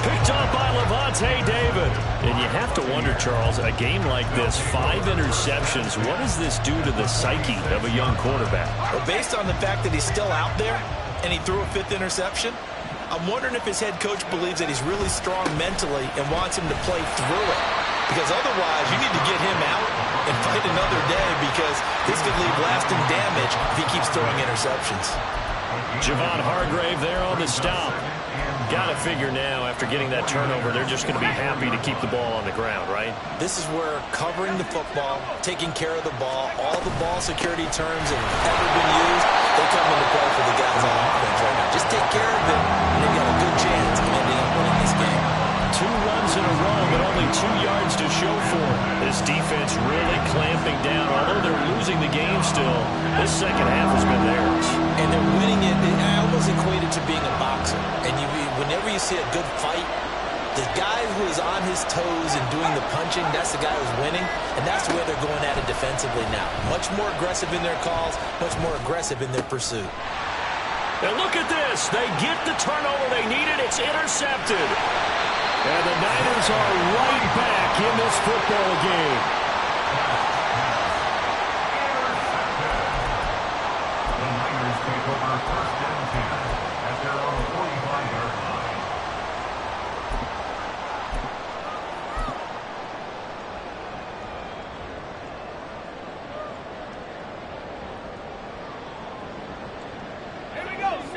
Picked up by Levante David. And you have to wonder, Charles, a game like this, 5 interceptions, what does this do to the psyche of a young quarterback? Well, based on the fact that he's still out there and he threw a 5th interception, I'm wondering if his head coach believes that he's really strong mentally and wants him to play through it. Because otherwise, you need to get him out and fight another day, because this could leave lasting damage if he keeps throwing interceptions. Javon Hargrave there on the stop. Got to figure now, after getting that turnover, they're just going to be happy to keep the ball on the ground, right? This is where covering the football, taking care of the ball, all the ball security terms that have ever been used, they come into play for the guys on offense right now. Just take care of it, and they've got a good chance of ending up winning this game. 2 runs in a row, but only 2 yards to show for it. This defense really clamping down. Although they're losing the game still, this second half has been theirs. And they're winning it. I almost equate it to being a boxer. And whenever you see a good fight, the guy who is on his toes and doing the punching, that's the guy who's winning. And that's where they're going at it defensively now. Much more aggressive in their calls, much more aggressive in their pursuit. And look at this. They get the turnover they needed. It's intercepted. And the Niners are right back in this football game. The Niners take over 1st and 10 at their own 45-yard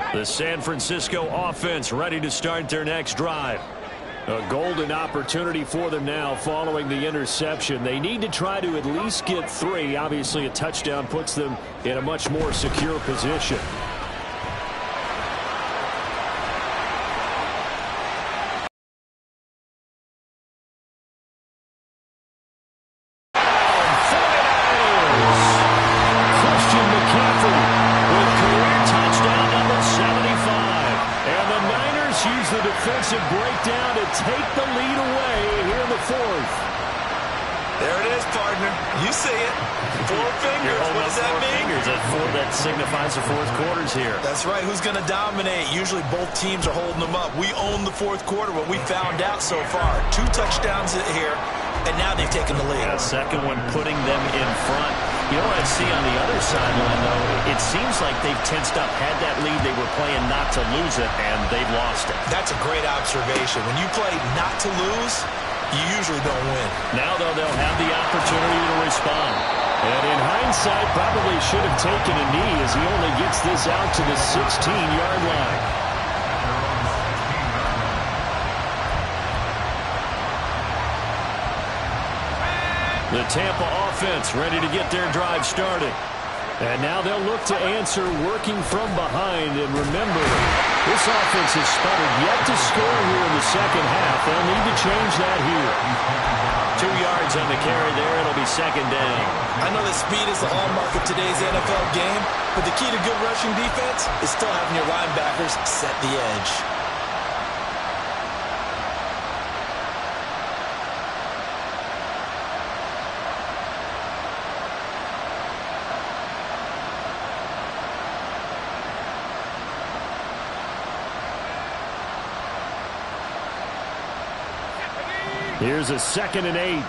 line. The San Francisco offense ready to start their next drive. A golden opportunity for them now following the interception. They need to try to at least get 3. Obviously, a touchdown puts them in a much more secure position. Defensive breakdown to take the lead away here in the 4th. There it is, partner. You see it. 4 fingers. What does that mean? Fingers. That signifies the 4th quarter's here. That's right. Who's going to dominate? Usually both teams are holding them up. We own the 4th quarter, what we found out so far. 2 touchdowns here, and now they've taken the lead. Yeah, second one putting them in front. You know what I see on the other sideline, though? It seems like they've tensed up, had that lead. They were playing not to lose it, and they've lost it. That's a great observation. When you play not to lose, you usually don't win. Now, though, they'll have the opportunity to respond. And in hindsight, probably should have taken a knee as he only gets this out to the 16-yard line. The Tampa offense ready to get their drive started. And now they'll look to answer working from behind. And remember, this offense has sputtered yet to score here in the second half. They'll need to change that here. 2 yards on the carry there. It'll be 2nd down. I know that speed is the hallmark of today's NFL game, but the key to good rushing defense is still having your linebackers set the edge. Here's a 2nd and 8.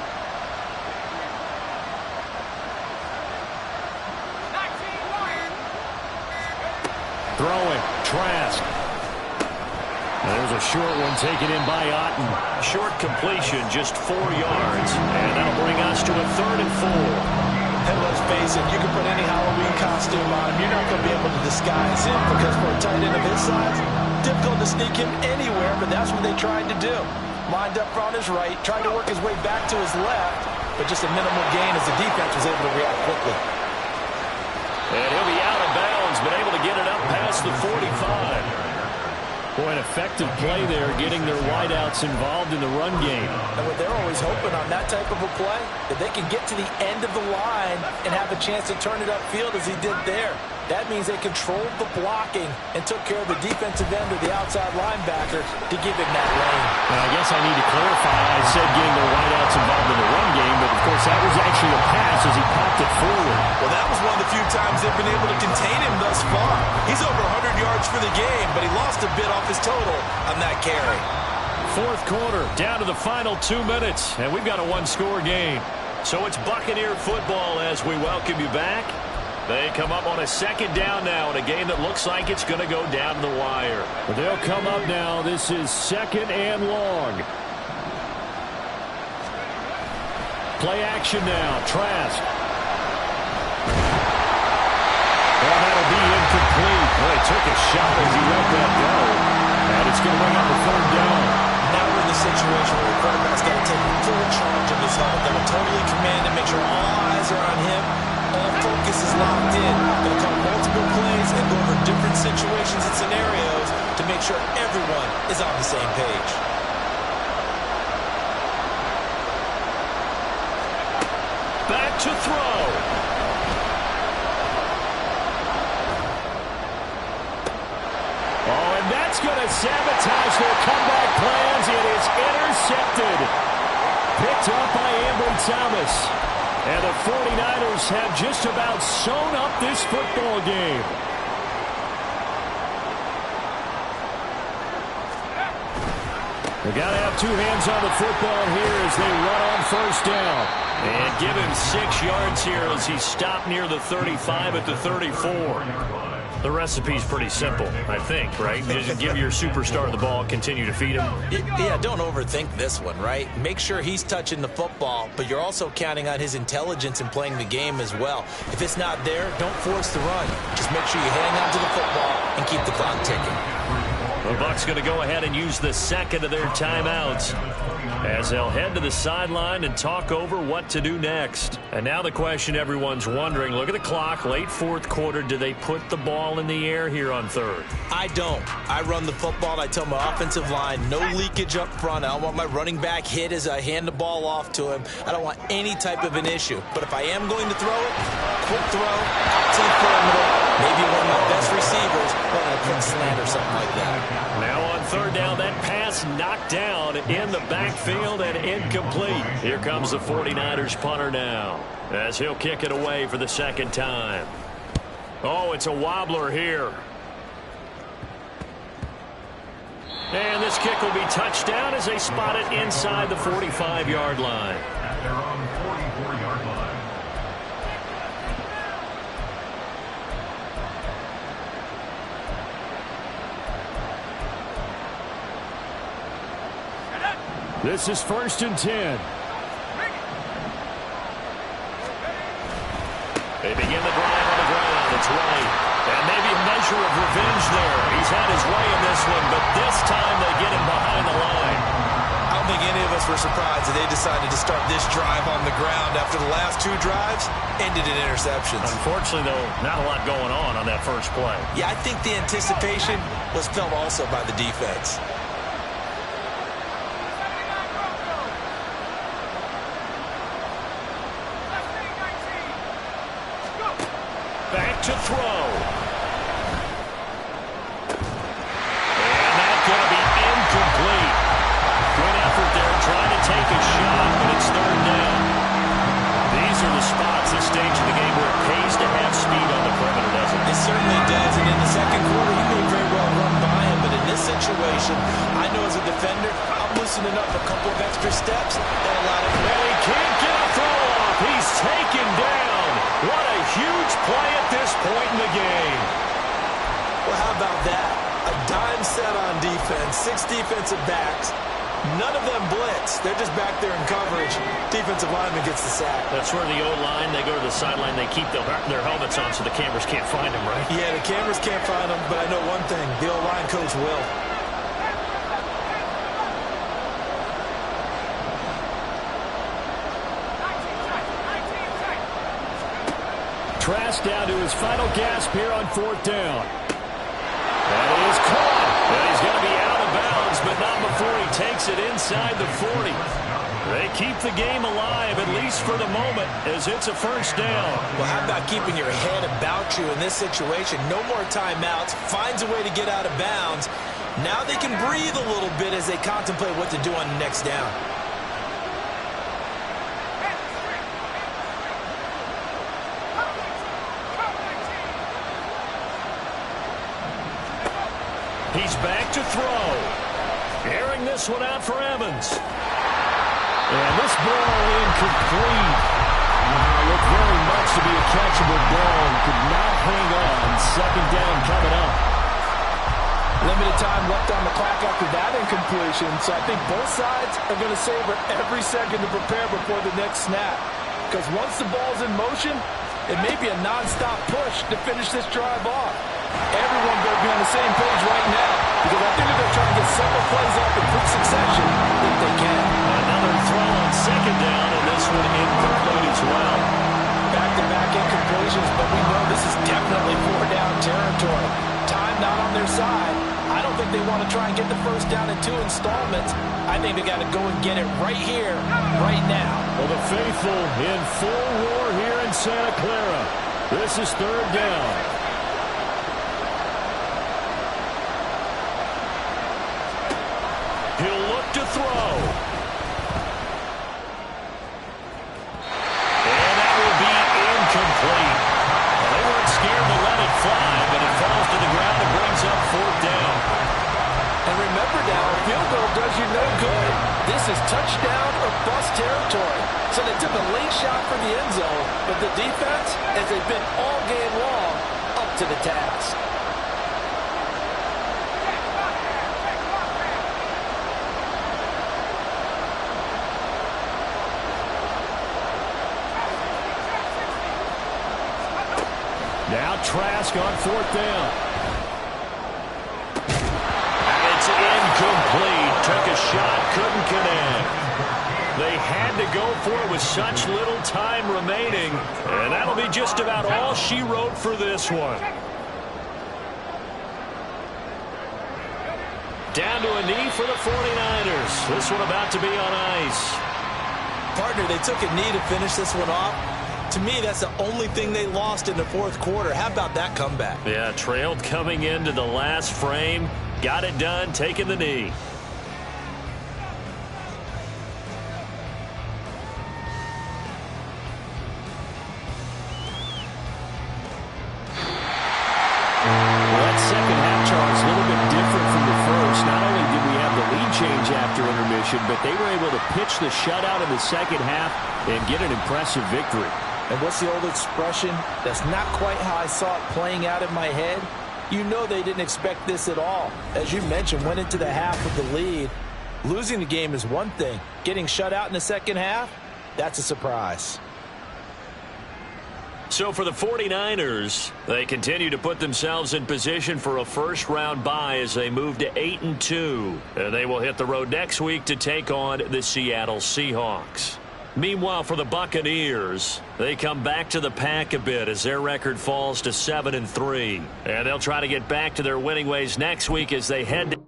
Throwing, Trask. There's a short one taken in by Otten. Short completion, just 4 yards. And that'll bring us to a 3rd and 4. And let's face it, you can put any Halloween costume on him. You're not going to be able to disguise him because for a tight end of his size, difficult to sneak him anywhere, but that's what they tried to do. Lined up on his right, tried to work his way back to his left, but just a minimal gain as the defense was able to react quickly. And he'll be out of bounds, but able to get it up past the 45. Boy, an effective play there, getting their wideouts involved in the run game. And what they're always hoping on that type of a play, that they can get to the end of the line and have a chance to turn it upfield as he did there. That means they controlled the blocking and took care of the defensive end or the outside linebacker to give him that lane. Now, I guess I need to clarify. I said getting their wideouts involved in the run game, but of course that was actually a pass as he popped it forward. Well, that was one of the few times they've been able to contain him thus far. He's over 100 yards for the game, but he lost a bit off his total on that carry. 4th quarter, down to the final 2 minutes, and we've got a 1-score game. So it's Buccaneer football as we welcome you back. They come up on a 2nd down now in a game that looks like it's going to go down to the wire. But they'll come up now. This is 2nd and long. Play action now. Trask. Well, that'll be incomplete. Boy, he took a shot as he let that go. And it's going to bring up a 3rd down. Now we're in the situation where the quarterback's got to take full charge of his helmet. Got to totally command and make sure all eyes are on him. All focus is locked in. Going to call multiple plays and go over different situations and scenarios to make sure everyone is on the same page. Back to throw. Oh, and that's going to sabotage their comeback plans. It is intercepted. Picked up by Ambry Thomas. And the 49ers have just about sewn up this football game. They got to have 2 hands on the football here as they run on 1st down. And give him 6 yards here as he stopped near the 35 at the 34. The recipe's pretty simple, I think, right? Just give your superstar the ball, continue to feed him. Yeah, don't overthink this one, right? Make sure he's touching the football, but you're also counting on his intelligence in playing the game as well. If it's not there, don't force the run. Just make sure you hang on to the football and keep the clock ticking. The Bucs going to go ahead and use the 2nd of their timeouts as they'll head to the sideline and talk over what to do next. And now the question everyone's wondering, look at the clock, late 4th quarter, do they put the ball in the air here on 3rd? I don't. I run the football and I tell my offensive line, no leakage up front. I don't want my running back hit as I hand the ball off to him. I don't want any type of an issue. But if I am going to throw it, quick throw, out to the perimeter, maybe one of my best receivers running a quick slant or something like that. Now on 3rd down, that pass knocked down in the backfield and incomplete. Here comes the 49ers punter now as he'll kick it away for the 2nd time. Oh, it's a wobbler here. And this kick will be touched down as they spot it inside the 45-yard line. At their own 44-yard line. This is 1st and 10. They begin the drive on the ground. It's White. And maybe a measure of revenge there. He's had his way in this one, but this time they get him behind the line. I don't think any of us were surprised that they decided to start this drive on the ground after the last 2 drives ended in interceptions. Unfortunately, though, not a lot going on that first play. Yeah, I think the anticipation was felt also by the defense. Back to throw. And that's going to be incomplete. Good effort there, trying to take a shot, but it's 3rd down. These are the spots, this stage of the game, where it pays to have speed on the perimeter, doesn't it? It certainly does, and in the 2nd quarter, he may very well run by him, but in this situation, I know as a defender, I'm loosening running up a couple of extra steps. That allowed him. And he can't get a throw off. He's taken down. What a huge play at this point in the game. Well, how about that? A dime set on defense, 6 defensive backs. None of them blitz. They're just back there in coverage. Defensive lineman gets the sack. That's where the O-line, they go to the sideline, they keep their helmets on so the cameras can't find them, right? Yeah, the cameras can't find them, but I know one thing. The O-line coach will. Trask down to his final gasp here on 4th down. That is caught. And he's going to be out of bounds, but not before he takes it inside the 40. They keep the game alive, at least for the moment, as it's a first down. Well, how about keeping your head about you in this situation? No more timeouts. Finds a way to get out of bounds. Now they can breathe a little bit as they contemplate what to do on the next down. He's back to throw. Airing this one out for Evans. And this ball incomplete. Looked very much to be a catchable ball. Could not hang on. 2nd down coming up. Limited time left on the clock after that incompletion, so I think both sides are going to savor every second to prepare before the next snap. Because once the ball's in motion, it may be a non-stop push to finish this drive off. Everyone better be on the same page right now, because I think they're going to try to get several plays off in quick succession if they can. Another throw on 2nd down, and this one incomplete as well. Back-to-back incompletions, but we know this is definitely 4-down territory. Time not on their side. I don't think they want to try and get the first down in 2 installments. I think they got to go and get it right here, right now. Well, the faithful in full war here in Santa Clara. This is 3rd down. He'll look to throw. And that will be incomplete. Well, they weren't scared to let it fly, but it falls to the ground and brings up 4th down. And remember now, a field goal does you no good. This is touchdown or bust territory. So they took a late shot for the end zone, but the defense, as they've been all game long, up to the task. Now Trask on 4th down. And it's incomplete. Took a shot, couldn't connect. They had to go for it with such little time remaining. And that'll be just about all she wrote for this one. Down to a knee for the 49ers. This one about to be on ice. Partner, they took a knee to finish this one off. To me, that's the only thing they lost in the 4th quarter. How about that comeback? Yeah, trailed coming into the last frame. Got it done, taking the knee. Well, that second half, Charles, a little bit different from the first. Not only did we have the lead change after intermission, but they were able to pitch the shutout in the second half and get an impressive victory. And what's the old expression? That's not quite how I saw it playing out in my head. You know they didn't expect this at all. As you mentioned, went into the half with the lead. Losing the game is one thing. Getting shut out in the second half, that's a surprise. So for the 49ers, they continue to put themselves in position for a first-round bye as they move to 8-2. And they will hit the road next week to take on the Seattle Seahawks. Meanwhile, for the Buccaneers, they come back to the pack a bit as their record falls to 7-3. And they'll try to get back to their winning ways next week as they head to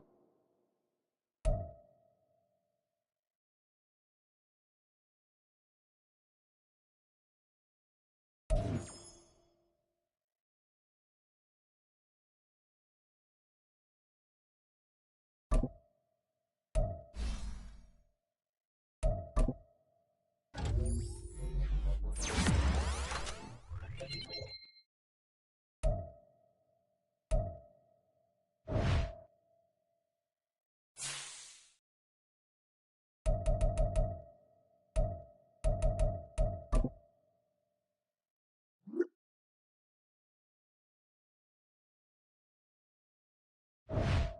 Tiger.